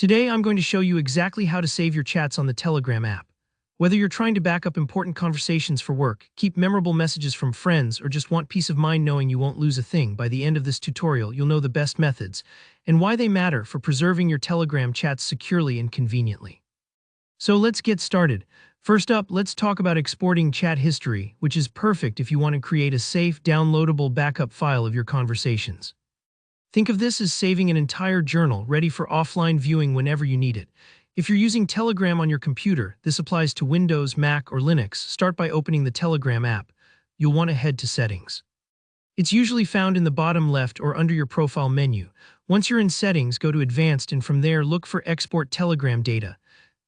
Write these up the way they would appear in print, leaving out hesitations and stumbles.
Today, I'm going to show you exactly how to save your chats on the Telegram app. Whether you're trying to back up important conversations for work, keep memorable messages from friends, or just want peace of mind knowing you won't lose a thing, by the end of this tutorial, you'll know the best methods and why they matter for preserving your Telegram chats securely and conveniently. So let's get started. First up, let's talk about exporting chat history, which is perfect if you want to create a safe, downloadable backup file of your conversations. Think of this as saving an entire journal ready for offline viewing whenever you need it. If you're using Telegram on your computer, this applies to Windows, Mac, or Linux. Start by opening the Telegram app. You'll want to head to Settings. It's usually found in the bottom left or under your profile menu. Once you're in Settings, go to Advanced and from there look for Export Telegram Data.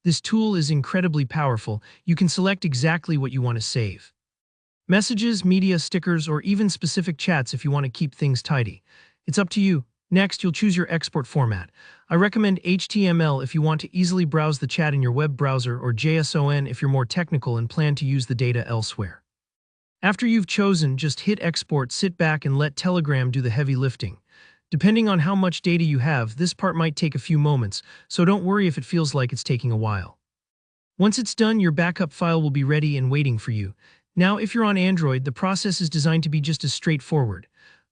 This tool is incredibly powerful. You can select exactly what you want to save. Messages, media, stickers, or even specific chats if you want to keep things tidy. It's up to you. Next, you'll choose your export format. I recommend HTML if you want to easily browse the chat in your web browser, or JSON if you're more technical and plan to use the data elsewhere. After you've chosen, just hit export, sit back and let Telegram do the heavy lifting. Depending on how much data you have, this part might take a few moments, so don't worry if it feels like it's taking a while. Once it's done, your backup file will be ready and waiting for you. Now, if you're on Android, the process is designed to be just as straightforward.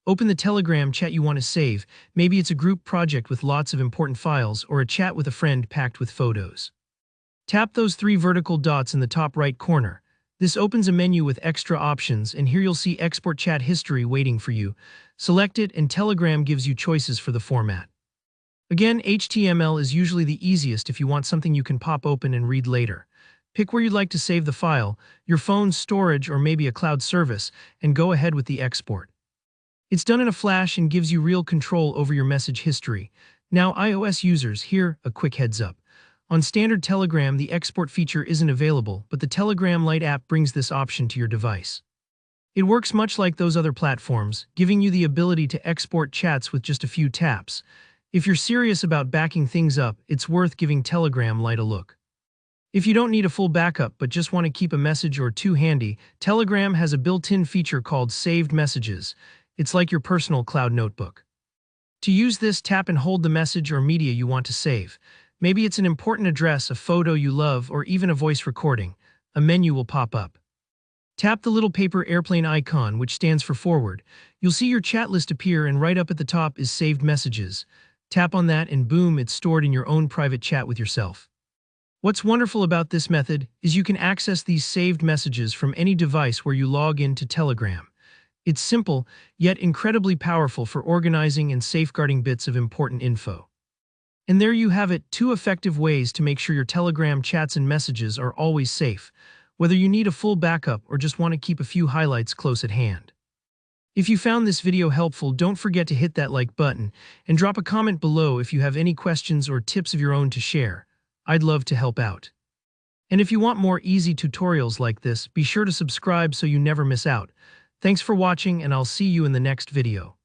Open the Telegram chat you want to save. Maybe it's a group project with lots of important files, or a chat with a friend packed with photos. Tap those three vertical dots in the top right corner. This opens a menu with extra options, and here you'll see Export Chat History waiting for you. Select it, and Telegram gives you choices for the format. Again, HTML is usually the easiest if you want something you can pop open and read later. Pick where you'd like to save the file, your phone's storage or maybe a cloud service, and go ahead with the export. It's done in a flash and gives you real control over your message history. Now, iOS users, here, a quick heads up. On standard Telegram, the export feature isn't available, but the Telegram Lite app brings this option to your device. It works much like those other platforms, giving you the ability to export chats with just a few taps. If you're serious about backing things up, it's worth giving Telegram Lite a look. If you don't need a full backup but just want to keep a message or two handy, Telegram has a built-in feature called Saved Messages. It's like your personal cloud notebook. To use this, tap and hold the message or media you want to save. Maybe it's an important address, a photo you love, or even a voice recording. A menu will pop up. Tap the little paper airplane icon, which stands for forward. You'll see your chat list appear, and right up at the top is Saved Messages. Tap on that and boom, it's stored in your own private chat with yourself. What's wonderful about this method is you can access these saved messages from any device where you log into Telegram. It's simple, yet incredibly powerful for organizing and safeguarding bits of important info. And there you have it, 2 effective ways to make sure your Telegram chats and messages are always safe, whether you need a full backup or just want to keep a few highlights close at hand. If you found this video helpful, don't forget to hit that like button and drop a comment below if you have any questions or tips of your own to share. I'd love to help out. And if you want more easy tutorials like this, be sure to subscribe so you never miss out. Thanks for watching, and I'll see you in the next video.